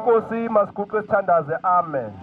Enkosi masiguqe sithandaze. Amen.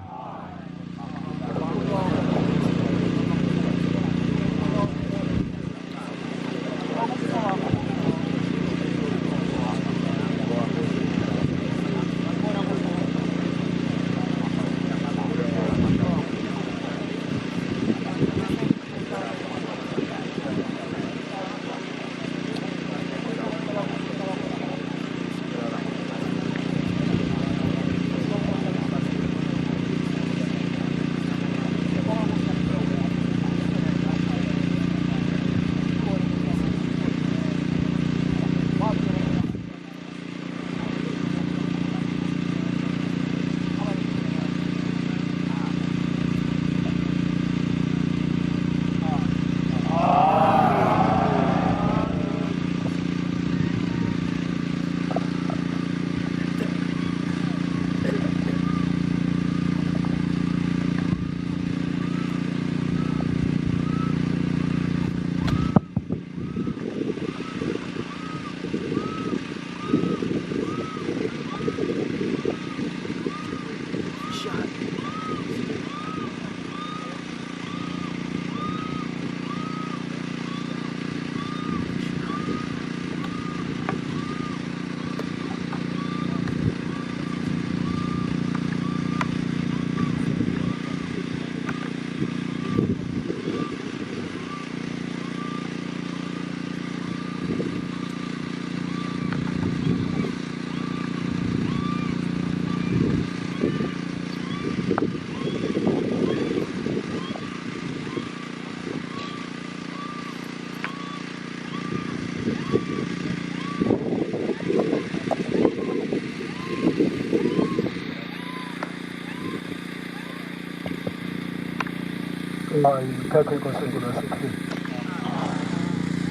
Ngithathe inkosi enkulu yasekhaya.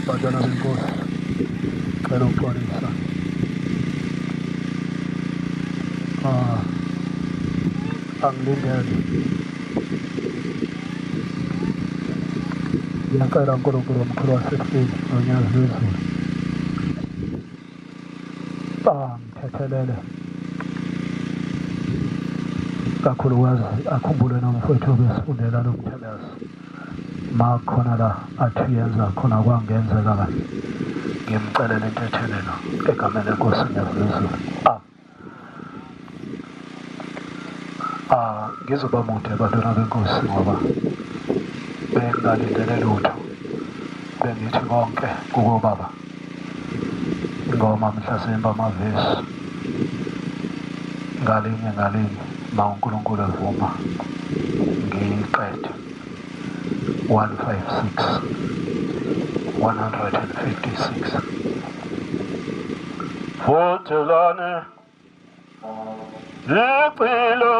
Bantwana benkosi, cela ukuxolisa. Angilindele. Ngiyacela uNkulunkulu omkhulu wasebusuku nonyazi wezulu, ngithethelele kakhulukazi akhumbule nomfowethu obesifundela lo mthandazo. Ma khona la athi yenza khona kwangenzeka kahle, ngimcelele intethelelo egameni lenkosi nezulu. Ngizoba mude bantwana benkosi ngoba bengingalindele lutho, bengithi konke kuko baba. Ingoma mhlasimba amavesi ngalinye ma uNkulunkulu evuma ngiqede 156 156 Futhelane Licilo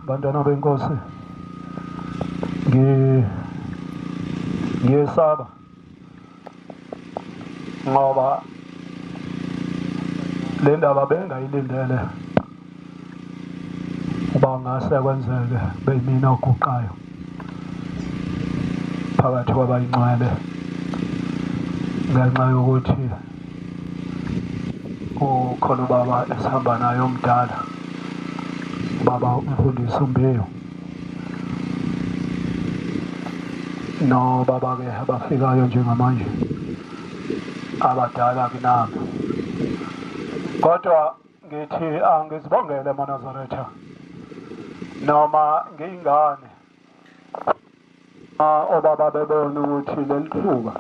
bantwana benkosi ngiyesaba ngoba le ndaba bengayilindele uba ngase kwenzeke beyimina oguqayo phakathi kwabayingcwele ngenxa yokuthi ukhona ubaba esihamba naye omdala baba umfundisi uMbewu nobaba-ke abafikayo njengamanje abadala kunabo kodwa ngithi angizibongele eManazaretha noma ngiyingane obaba bebona ukuthi leli thuba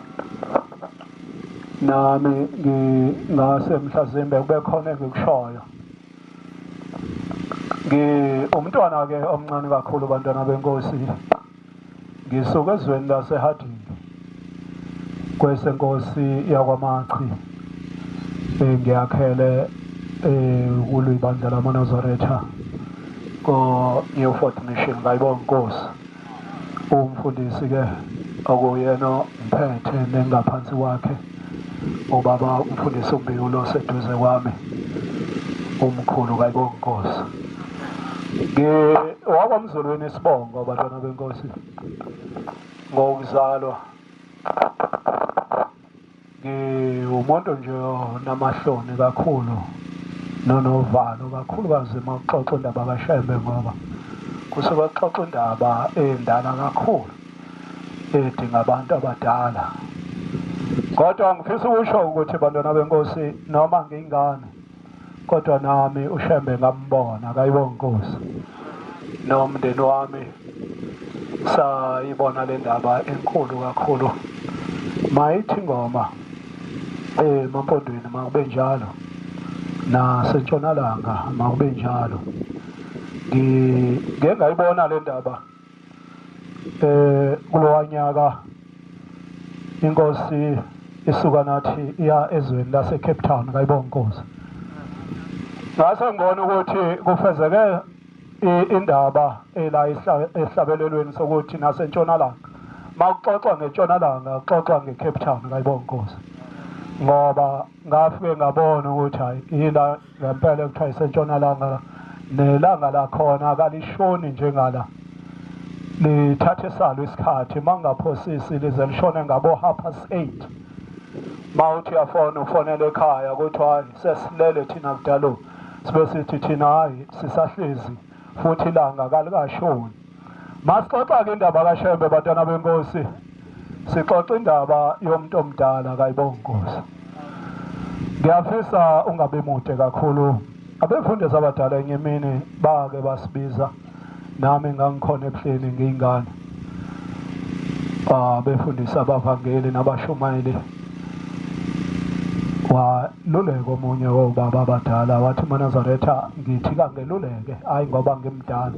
nami ngingase mhlazimbe kube khona engikushoyo umntwana-ke omncane kakhulu bantwana benkosi ngisuka ezweni laseHadini kwesenkosi yakwamachi ngiyakhele kulibandla lamaNazaretha ko-Newfort Mission ngayibonga inkosi umfundisi-ke okuyena mphethe nengaphansi kwakhe ubaba umfundisi uMbewu lo seduze kwami umkhulu kayibonga inkosi wakwamzulwini isibongo bantwana benkosi ngokuzalwa ngiwumuntu nje namahloni kakhulu nonovalo kakhulukazi uma kuxoxa indaba kaShembe ngoba kusuke kuxoxa indaba endala kakhulu edinga abantu abadala kodwa ngifisa ukusho ukuthi bantwana benkosi noma ngiyingane kodwa nami uShembe ngambona kayibonga inkosi nomndeni wami sayibona le ndaba enkulu kakhulu mayithi ngoma emampondweni makube njalo nasentshonalanga makube njalo ngike ngayibona le ndaba kulowa nyaka inkosi isuka nathi iya ezweni lase-Cape Town kayibonga inkosi ngase ngibona ukuthi kufezeke indaba ela esihlabelelweni sokuthi nasentshonalanga makuxoxwa ngentshonalanga kuxoxwa nge-Cape Town kayibonga inkosi ngoba ngafike ngabona ukuthi hayi yila ngempela ekuthiwa isentshonalanga nelanga lakhona kalishoni njengala lithathe salo isikhathi mangaphosisi lize lishone ngabo 8:30 mawuthi uyafona ufonela ekhaya ukuthi hayi sesilele thina kudalo sibe sithi thina hayi sisahlezi futhi ilanga kalikashoni masixoxa-ke indaba kaShembe bantwana benkosi sixoxa indaba yomuntu omdala kayibonga inkosi ngiyafisa ungabe mude kakhulu abefundisi abadala enye imini bake basibiza nami ngangikhona ebuhleni ngiyingane befundisa abavangeli nabashumayeli waluleka omunye wobaba abadala wathi uManazaretha ngithi kangeluleke hayi ngoba ngimdala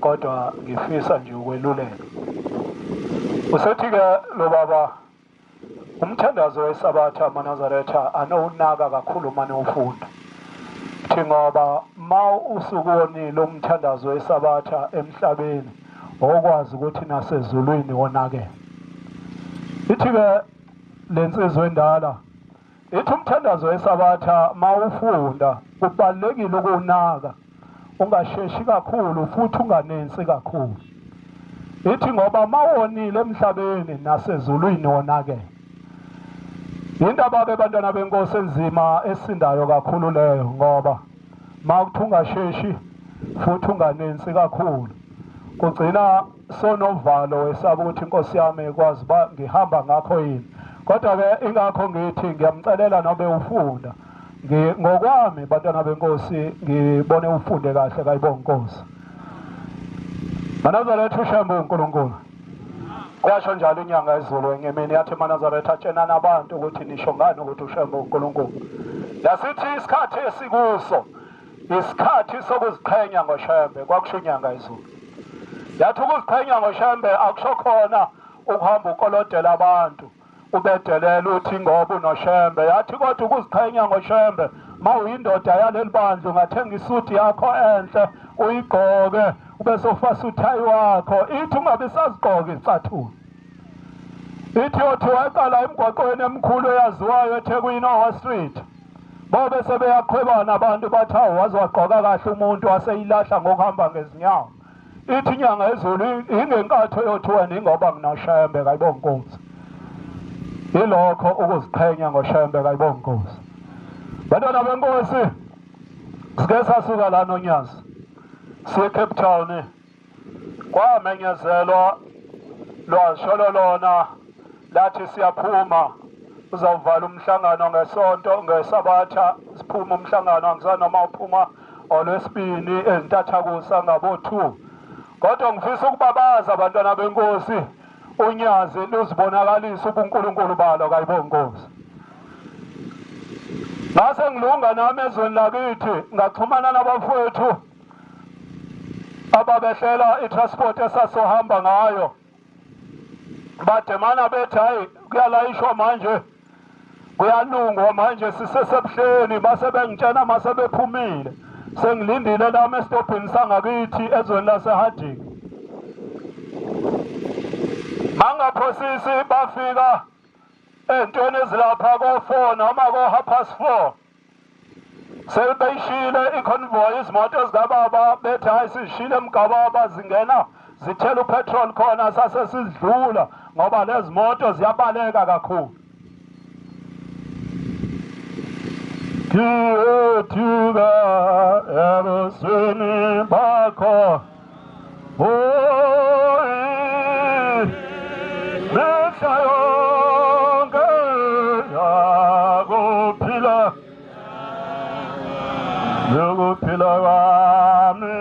kodwa ngifisa nje ukweluleka usethi-ke lo baba umthandazo wesabatha uManazaretha anowunaka kakhulu uma niwufunda thi ngoba ma usukuwonile umthandazo wesabatha emhlabeni okwazi ukuthi nasezulwini wonakele ithi-ke le nsizwa endala ithi umthandazo wesabatha mawufunda kubalulekile ukuwunaka ungasheshi kakhulu futhi unganensi kakhulu ithi ngoba mawonile emhlabeni nasezulwini wonakele indaba-ke bantwana benkosi enzima esindayo kakhulu leyo ngoba makuthi ungasheshi futhi unganensi kakhulu kugcina sonovalo wesaba ukuthi inkosi yami ikwazi uba ngihamba ngakho yini kodwa-ke ingakho ngithi ngiyamcelela nobe ufunda ngokwami bantwana benkosi ngibone ufunde kahle kayibonga inkosi Manazaretha uShembe uNkulunkulu kwasho njalo inyanga yezulu enye imini yathi Manazaretha atshenana abantu ukuthi nisho ngani ukuthi uShembe uNkulunkulu yasithi isikhathi esikuso isikhathi sokuziqhenya ngoShembe kwakusho inyanga yezulu yathi ukuziqhenya ngoShembe akusho khona ukuhamba ukolodela abantu ubedelela uthi ngoba unoShembe. Yathi kodwa ukuziqhenya ngoShembe, ma uyindoda yaleli bandla ungathenga isuti yakho enhle uyigqoke ubese ufasa uthayi wakho. Ithi ungabe sazigqoka izicathulo. Ithi yothi waqala emgwaqweni emkhulu eyaziwayo eThekwini Owa Street, bobe sebeyaqhwebana abantu bathi hawu waze wagqoka kahle umuntu waseyilahla ngokuhamba ngezinyawo. Ithi inyanga ezulu ingenkatho yothi wena ingoba nginoShembe. Kayibonga Nkosi. Ilokho ukuziqhenya ngoShembe. Kayibonga Nkosi. Bantwana benkosi, sike sasuka la noNyazi siye Cape Town, kwamenyezelwa lwasholo lona lathi siyaphuma uzawuvala umhlangano ngesonto ngesabatha, siphuma umhlangano angisanoma uphuma olwesibini ezintathakusa ngabo-2. Kodwa ngifisa ukubabaza abantwana benkosi, uNyazi luzibonakalisa ubuNkulunkulu balo. Kayibonga Nkosi. Ngase ngilunga nami ezweni lakithi ngaxhumana nabafowethu ababehlela itransport esasohamba ngayo, bademana bethi hayi kuyalayishwa manje, kuyalungwa manje, sisesebuhleni. Base bengitshena mase bephumile, sengilindile lami esitobhini sangakithi ezweni laseHarding. Mangaphosisi bafika entweni ezilapha ko-4 noma ko-4:30, sebeyishile iconvoy, izimoto ezikababa bethi hayi sizishile eMgababa zingena zithela upetrol khona, sase sidlula ngoba lezi moto ziyabaleka kakhulu. Kiyethuka ebusweni bakho mehla yonke yakuphila yokuphila kwami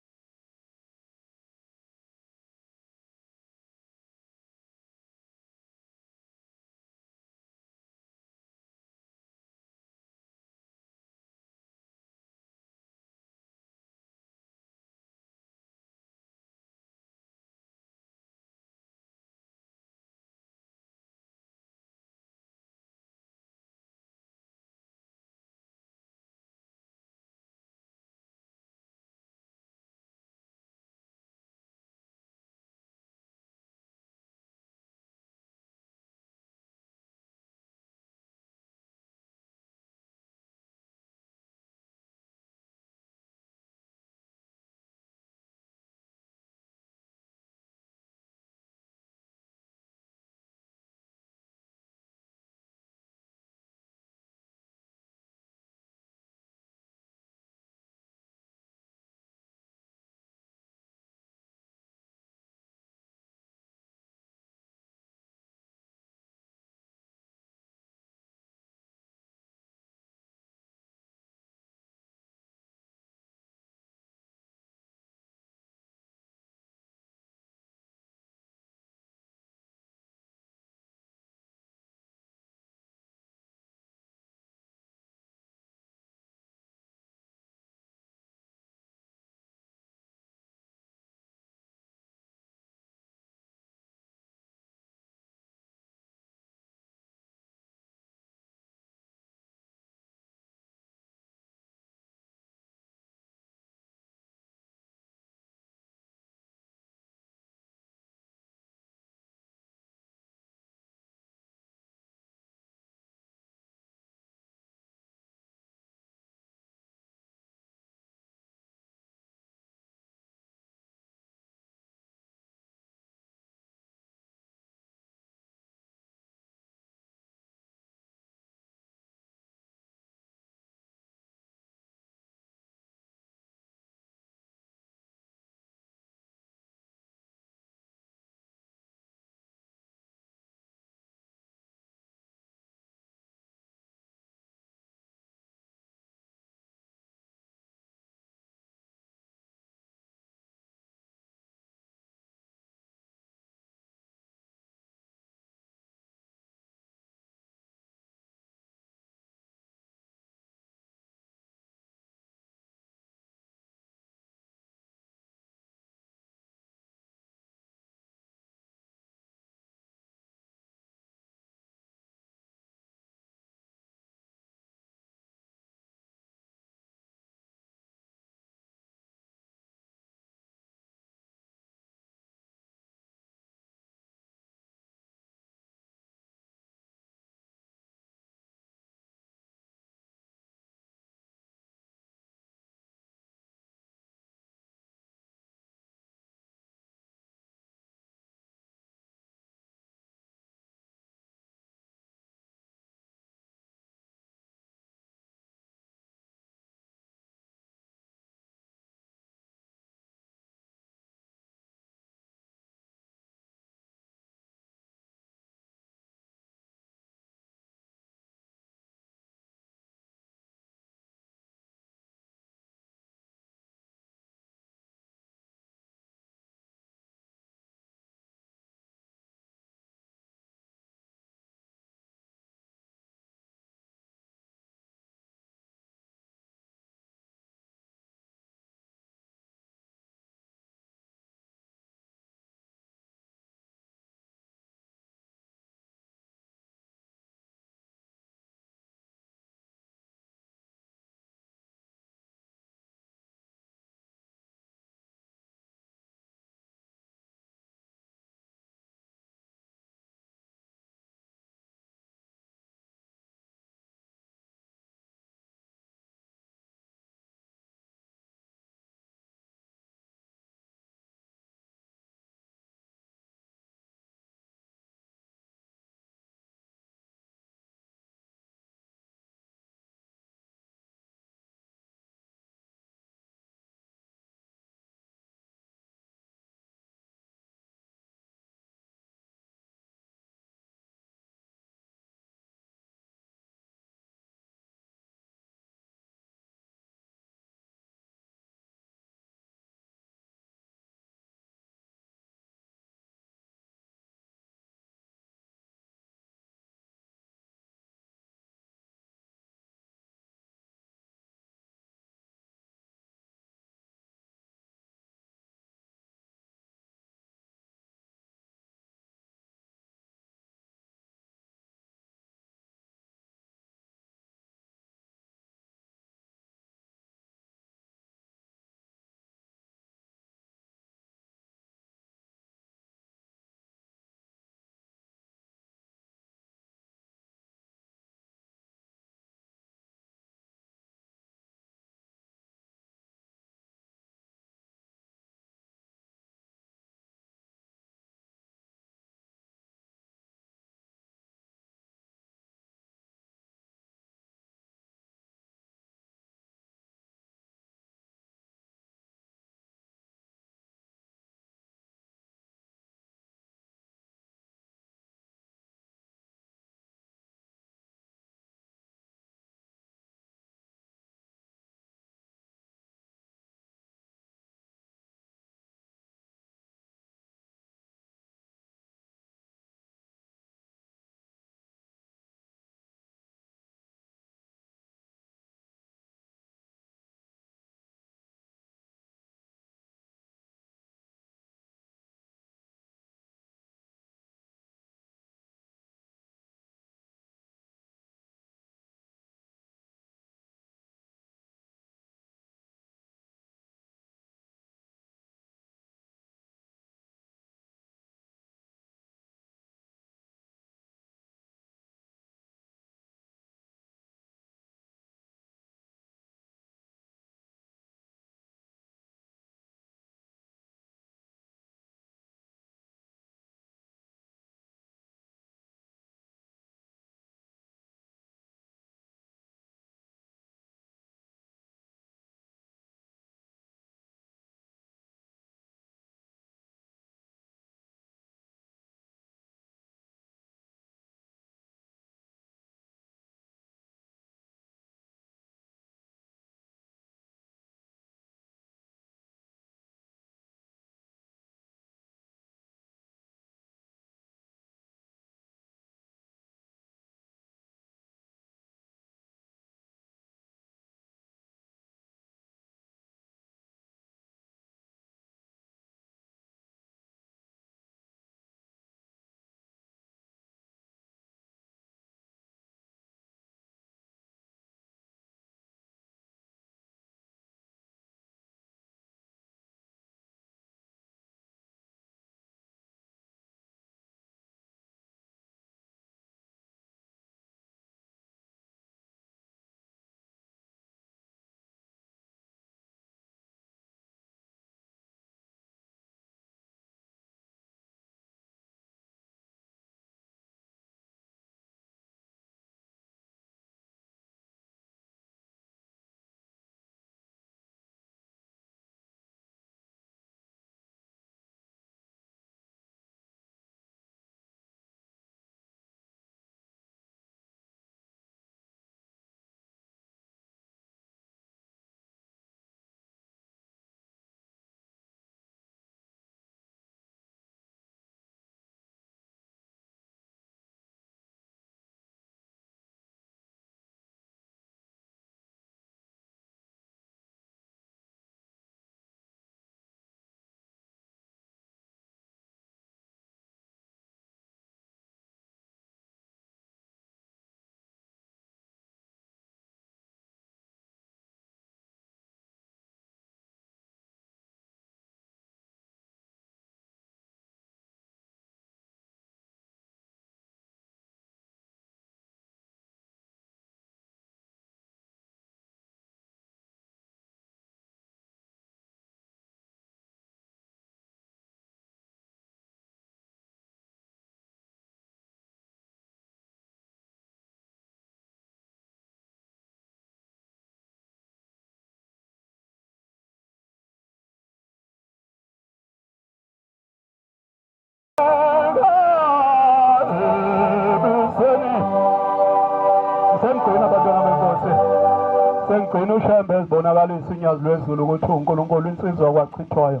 Sengigcina ushembe ezibonakalisa inyazi lwezulu ukuthi uNkulunkulu insizwa kwachithwayo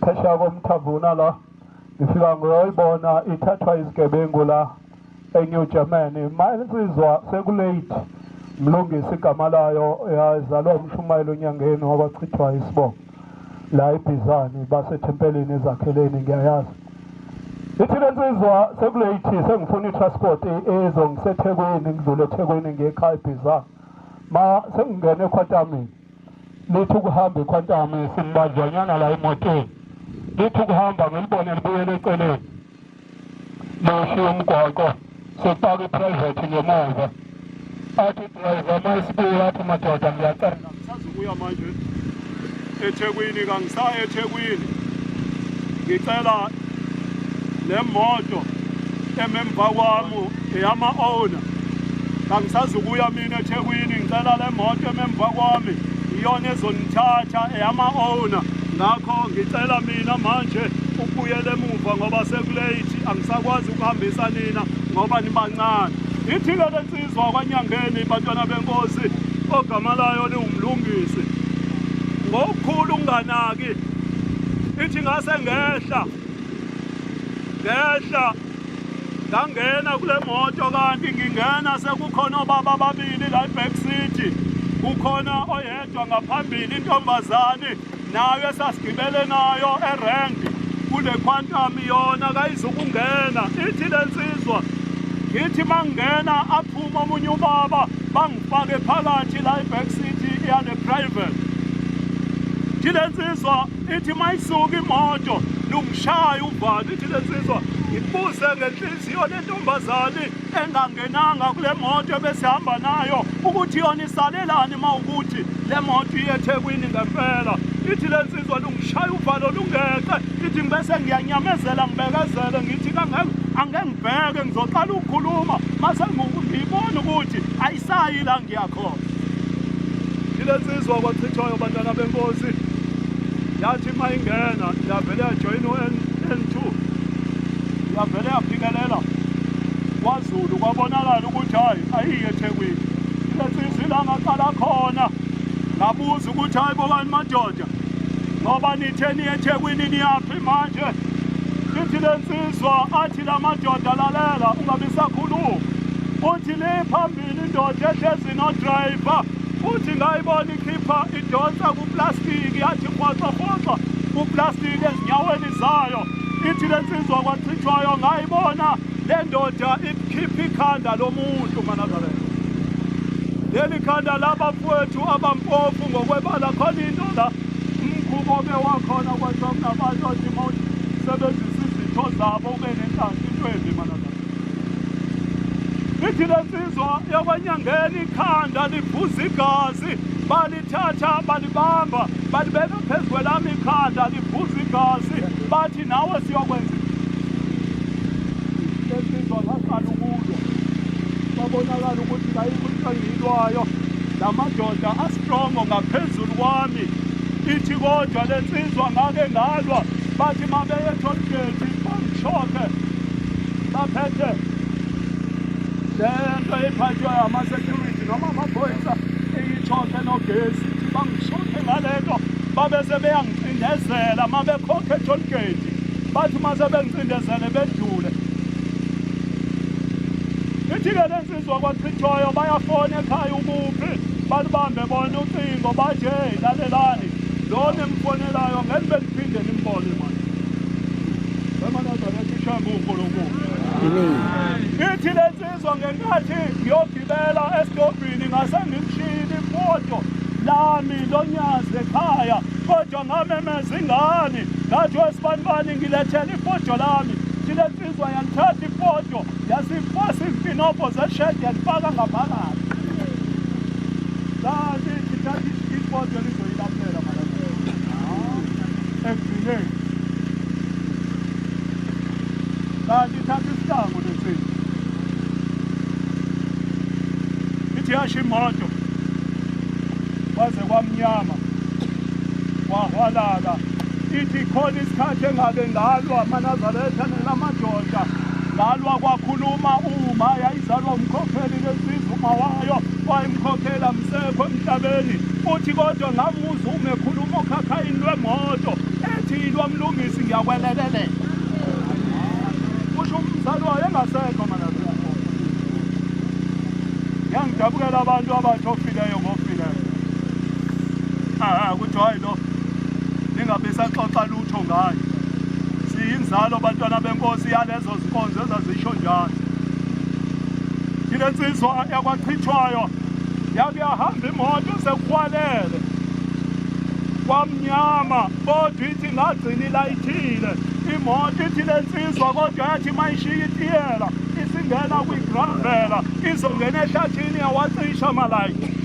phesheya komthavuna la ngifika ngoyoyibona ithathwa izigebengu la eNew Germany insizwa sekulate mlungisi igama layo yazalwa umshumayeli onyangeni wabachithwayo isibongo la eBizani basethempelini ezakheleni ngiyayazi ithi lensizwa sekulate sengifuna itransport ezongiseThekwini ngidlule eThekwini ngekhaya eBizani ma sengingene ekhwantamini lithi ukuhamba ekhwantami simbanjwanyana la emotweni lithi ukuhamba ngilibone libuyele eceleni lishiye umgwaqo sekupaka iprivate ngemuva athi driver mayisibuya athi madoda ngiyacela ngisazobuya manje eThekwini kangisaya eThekwini ngicela le moto ememva kwami eyama-owner kangisazobuya mina eThekwini ngicela le moto ememva kwami iyona ezonithatha eyama-owner ngakho ngicela mina manje ukubuyela emuva ngoba sekulate angisakwazi ukuhambisa nina ngoba nibancane ithile lensizwa kwanyangeni bantwana benkosi ogama layo liwumlungisi ngokukhulu unganaki ithi ngase ngehla ngangena kule moto kanti ngingena sekukhona obaba ababili la back seat kukhona oyedwa ngaphambili intombazane nayo esasigibele nayo erenki kule quantum yona kayizukungena ithi lensizwa ngithi mangena aphuma omunye ubaba bangifake phakathi la back seat yale private ithi lensizwa ithi mayisuka imoto lungishaya uvalo ithi lensizwa ibuze ngenhliziyo lentombazane engangenanga kule moto besihamba nayo ukuthi yona isalelani mawukuthi le moto iye eThekwini ngempela ithi lensizwa lungishaya uvalo lungeqe ithi ngibese ngiyanyamezela ngibekezele ngithi angeke ngibheke ngizoqala ukukhuluma mase ngibona ukuthi ayisayi la ngiyakhona lensizwa kwachithwayo bantwana benkosi yathi mayingena yavele yajoyina u-N2 yavele yaphikelela kwaZulu kwabonakala ukuthi hayi ayiye eThekwini lensizwa ila ngaqala khona ngabuza ukuthi hayi bokani madoda ngoba nithe niye eThekwini niyaphi manje ithi lensizwa athi la madoda lalela ungabe sakhuluma uthi le phambili indoda ehlezi no-driver uthi ngayibona ikhipha idonsa kuplastiki yathi rhoxa kuplastiki ezinyaweni zayo ithi lensizwa kwachithwayo ngayibona le ndoda ikhipha ikhanda lomuntu manazaretha leli khanda labafowethu abampofu ngokwebala khona into la umkhubo bewakhona kwathiwa kunabantu athi sebenzisa izitho zabo ube nenhlanhla intwembi manazaretha ithi lensizwa yakwanyangeni ikhanda liphuza igazi balithatha balibamba balibeka phezu kwelami ikhanda liphuza igazi bathi nawe siyokwenza lensizwa ngaqala ukulwa babonakala ukuthi kayikuyilwayo la madoda astrongo ngaphezulu kwami ithi kodwa lensizwa ngake ngalwa bathi mabeye tollgate bangishokhe baphethe lento ephathwa ama-security noma amaphoyisa iyithokhe nogesi bangishokhe ngalento babese beyangicindezela ma bekhokhe etollgate bathi mase bengicindezele bedlule ithi-ke lensizwa kwachithwayo bayafona ekhaya ukuphi balibambe bona ucingo bathi hey lalelani lona emfonelayo ngeke beniphinde nimbone manje bemanazaretha ishambe uNkulunkulu ithi lensizwa ngenkathi ngiyogibela esitobhini ngase ngimshiyile ifoto lami lonyazi ekhaya kodwa ngamemeza ingane ngathi wesibanibani ngilethela ifoto lami lensizwa yalithatha ifoto yasifasa imfinopho zeshedi yalifaka ngaphakathi kanti ithatha ifoto lizoyilaphela ekugcineni kanti ithatha isitango lensizwa ithi yasho imoto kwaze kwamnyama kwahwalala ithi khona isikhathi engake ngalwa amaNazaretha nelamadoda ngalwa kwakhuluma uma yayizalwa umkhokheli lesizwe uma wayo wayemkhokhela msekho emhlabeni uthi kodwa ngamuza uma ekhuluma okhakhayini lwemoto ethi lwamlungisi ngiyakwelekelela kusho umzali wayo engasekho amaNazaretha ngiyangidabukela abantu abathi ofileyo ngofileyo kuthi hayi lo ningabe saxoxa lutho ngayo siyinzalo bantwana benkosi yalezo zinkonzo ezazisho njalo ile nsizwa yakwachithwayo yake yahamba imoto sekuhwalele kwamnyama kodwa ithi ngagcina ilayithile imoto ithi le nsizwa kodwa yathi mayishiya itiyela isingena kwigravela izongena ehlathini yawacisha amalayithi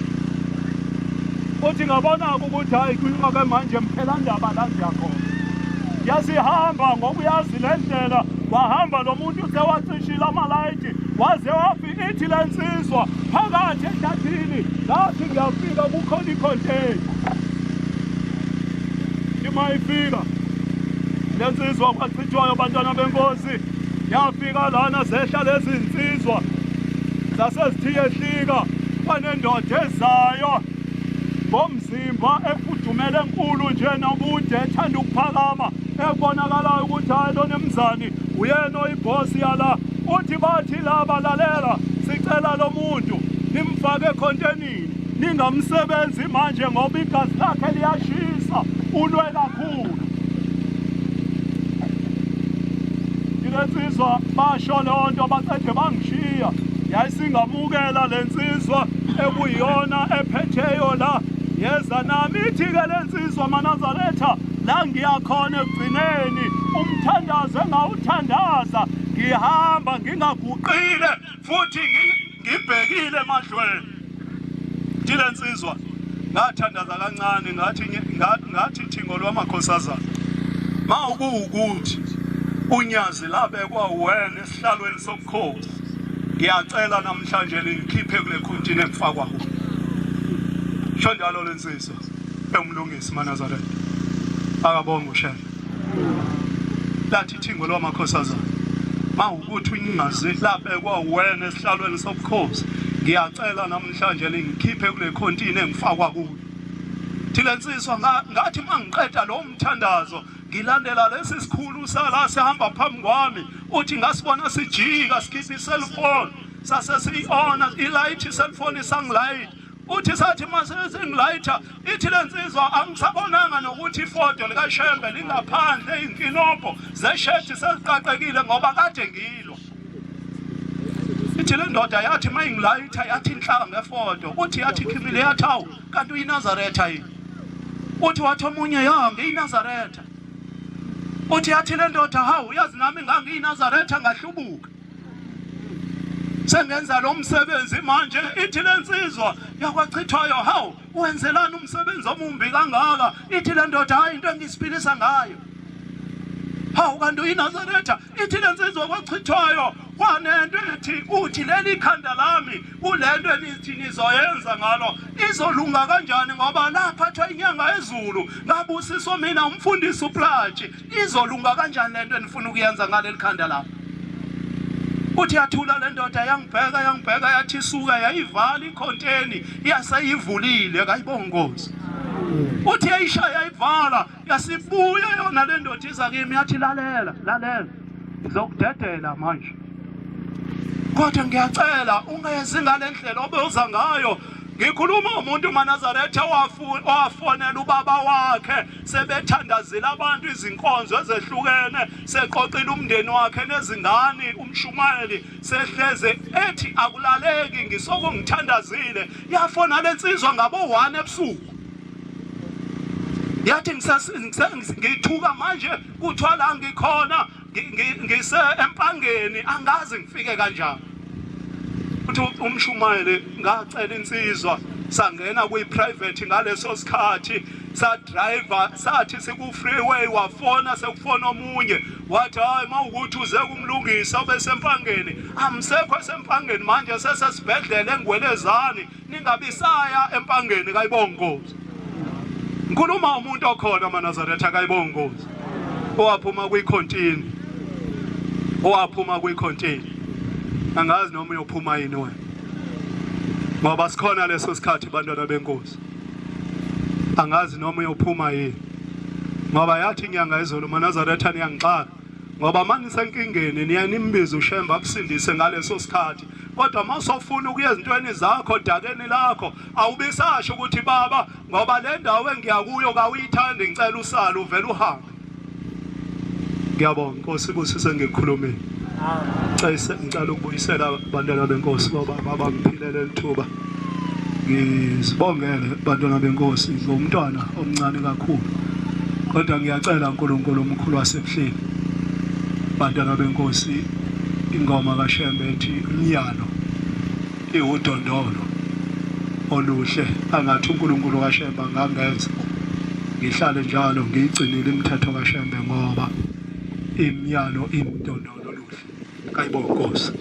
uthi ngabona-ke ukuthi hayi kwinqake manje mphelandaba la ndiyakhona yasihamba ngoba uyazi le ndlela wahamba lo muntu sewacishile amalayithi waze ithi le nsizwa phakathi ehlathini ngathi ngiyafika kukhona ikhonteyina imayifika le nsizwa kwachithwayo bantwana benkosi yafika lana zehla lezi nsizwa zasezithiye ehlika kwanendoda ezayo ngomzimba efudumele enkulu nje nobude ethanda ukuphakama ekubonakalayo ukuthi hayi lo nemzane uyena oyibhosi yala uthi bathi laba lalela sicela lo muntu nimfake ekhontenini ningamsebenzi manje ngoba igazi lakhe liyashisa ulwe kakhulu ilensizwa basho lonto bacede bangishiya yayisingamukela le nsizwa ekuyiyona ephetheyo la yeza nami ithi-ke le nsizwa amaNazaretha la ngiyakhona ekugcineni umthandazo engawuthandaza ngihamba ngingaguqile futhi ngibhekile emadlweni thile nsizwa ngathandaza kancane ngathi thingo lwamakhosazana ma ukuwukuthi unyazi labekwa wena esihlalweni sobukhosi ngiyacela namhlanje lingikhiphe kule khontini engifakwa kuyo sho njalo le nsizwa engumlungisi amaNazaretha akabonga ushela lathi ithingo lwamakhosazana ma ukuthi unyazi labekwa wena esihlalweni sobukhosi ngiyacela namhlanje lingikhiphe kule khontini engifakwa kuyo thile nsizwa ngathi mangiqeda lo mthandazo ngilandela lesi sikhulu sala sihamba phambi kwami uthi ngasibona sijika sikhipha iselfone sasesiyi-ona ilayithi iselfone isangilayitha uthi sathi masesengilayitha ithi le nsizwa angisabonanga nokuthi ifoto likashembe lingaphandle iy'nkinobho zeshedi seziqaqekile ngoba kade ngilwa ithi le ndoda yathi ma ingilayitha yathi inhlaka ngefoto uthi yathi ikhimile yathi hawu kanti uyiNazaretha yini uthi wathi omunye yange iNazaretha uthi yathi le ndoda hawu uyazi nami ngangiyiNazaretha ngahlubuka sengenza lo msebenzi manje ithi le nsizwa yakwachithwayo hawu wenzelani umsebenzi omumbi kangaka ithi le ndoda hayi into engisiphilisa ngayo hawu kanti uyiNazaretha ithi le nsizwa kwachithwayo kwanento ethi uthi leli khanda lami kulento enithi nizoyenza ngalo izolunga kanjani ngoba laphathwa inyanga ezulu ngabusiswa mina umfundisi uPlaji izolunga kanjani lento enifuna ukuyenza ngaleli khanda lami uthi yathula le ndoda yangibheka yathi suka yayivala ikhonteni yaseyivulile kayibonga Nkosi uthi yayishaya yayivala yasibuya yona le ndoda iza kimi yathi lalela ngizokudedela manje kodwa ngiyacela ungezi ngale ndlela obuza ngayo ngikhuluma umuntu uManazaretha wafonela ubaba wakhe sebethandazela abantu izinkonzo ezehlukene seqoqile umndeni wakhe nezingane umshumayeli sehleze ethi akulaleki ngisokungithandazile yafona lensizwa ngabo 1 ebusuku yathi ngithuka manje kuthiwa la ngikhona ngise empangeni angazi ngifike kanjani uthi umshumayeli ngacela insizwa sangena kwi-private ngaleso sikhathi sa-driver sathi siku-freeway wafona sekufona omunye wathi hayi ma ukuthi uze kumlungisa obesempangeni amsekho esempangeni manje sesesibhedlela engwelezane ningabisaya empangeni kayibonga Nkosi Ngikhuluma umuntu okhona maNazaretha akayibonga inkosi. Owaphuma kwiContainer. Owaphuma kwiContainer. Angazi noma uyophuma yini wena. Ngoba sikhona leso sikhathi bantwana benkosi. Angazi noma uyophuma yini. Ngoba yathi inyanga izolo maNazaretha niyangixaka. Ngoba manje senkingeni niyanimbiza uShemba akusindise ngaleso sikhathi. Kodwa masofuna ukuya ezintweni zakho dakeni lakho awubisasho ukuthi baba ngoba le ndawo engiyakuyo kawuyithandi ngicela usala uvela uhambe. Ngiyabonga Nkosi busise ngikukhulumile. Ngicela ukubuyisela abantwana benkosi ngoba baba ngiphilele lithuba. Ngizibongele abantwana benkosi ngomntwana omncane kakhulu. Kodwa ngiyacela uNkulunkulu omkhulu wasebuhleni. Bantwana benkosi ingoma kaShembe ethi umyalo iwudondolo oluhle angathi uNkulunkulu kaShembe angangenza ngihlale njalo ngiyigcinile imithetho kaShembe ngoba imiyalo imdondolo oluhle. Kayibonga Nkosi.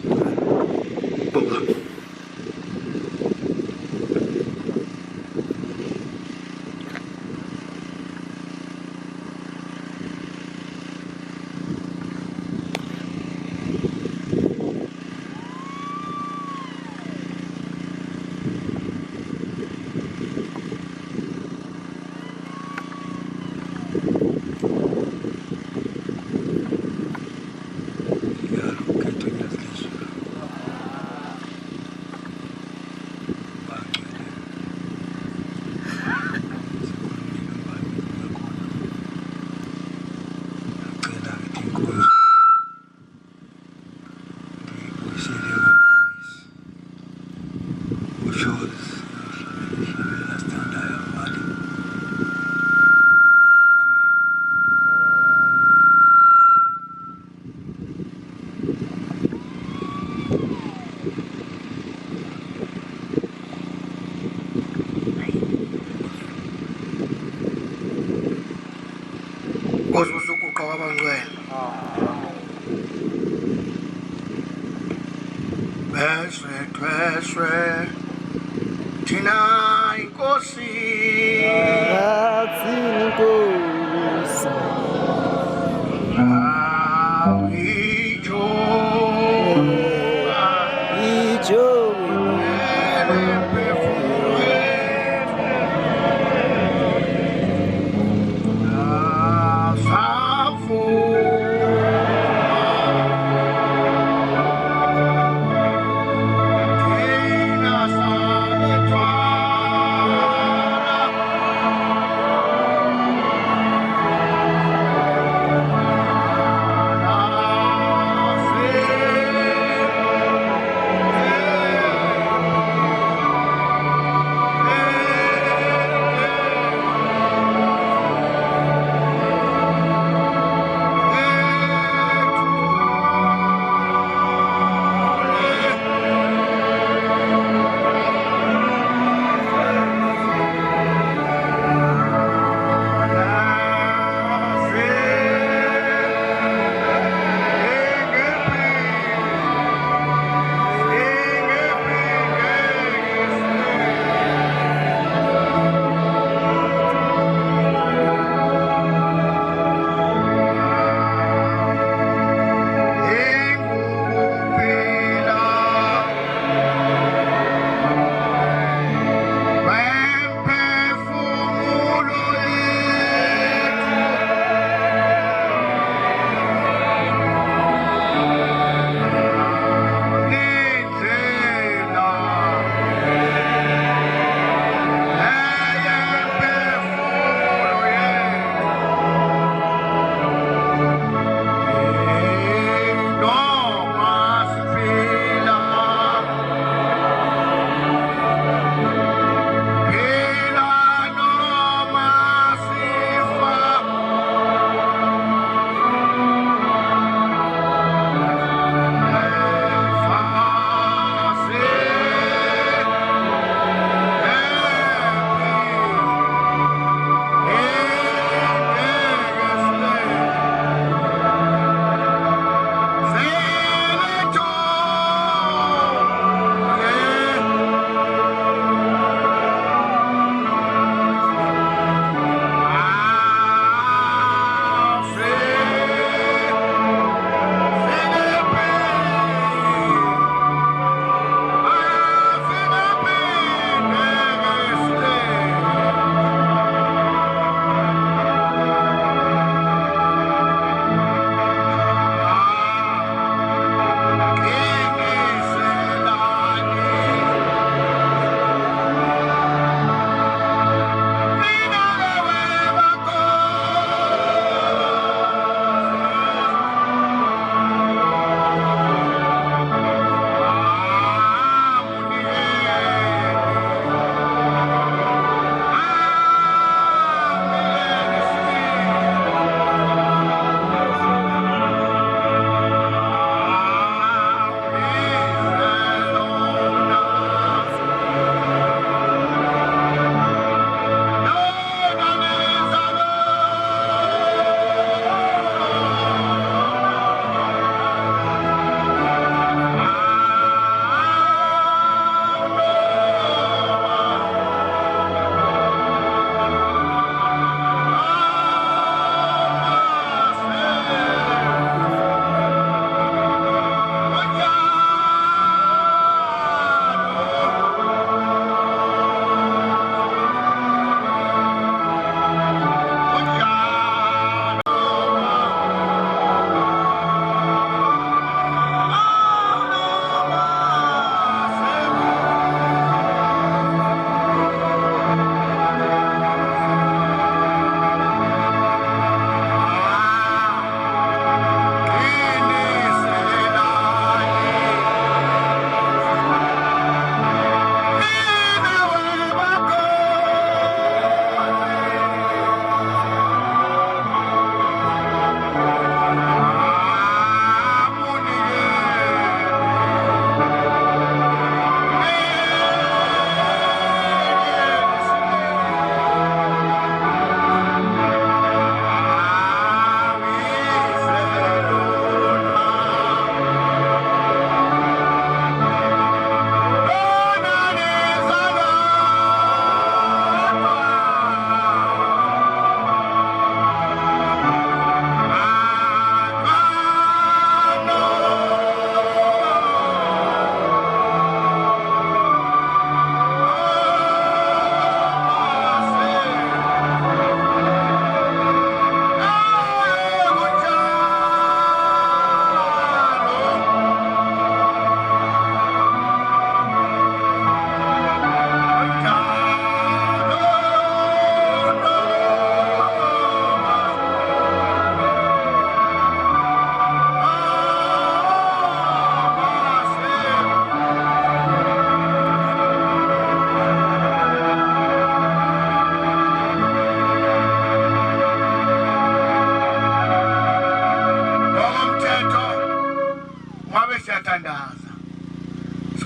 Bonga. Usukuqa wabangcwele. Beswe thina inkosi Inkosi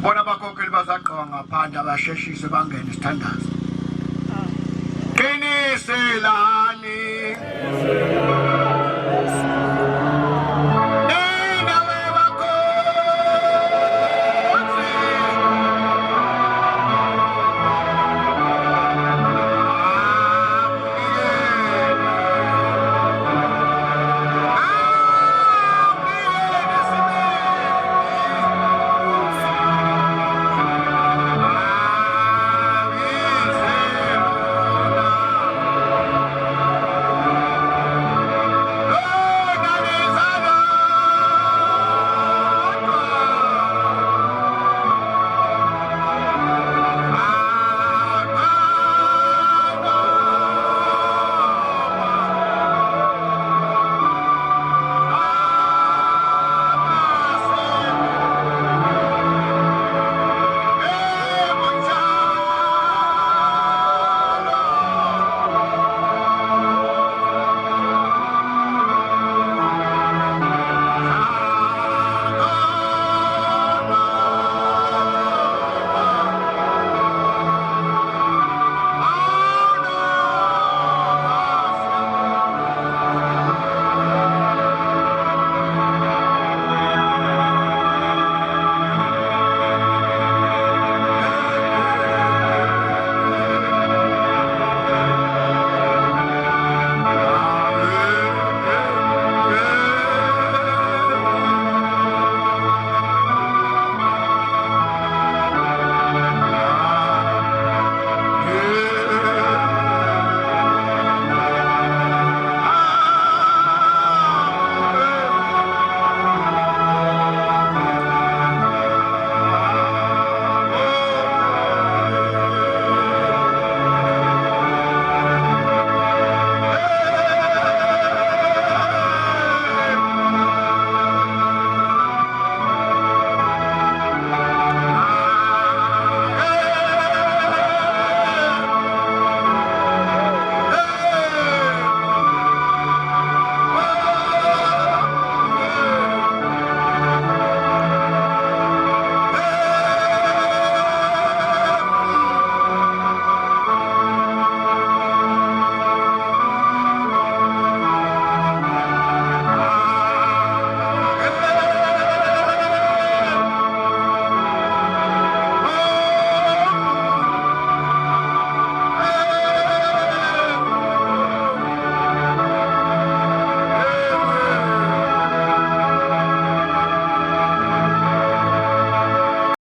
sibona abakhokheli basaqhawa ngaphandle abasheshise bangene isithandazo. Qiniselani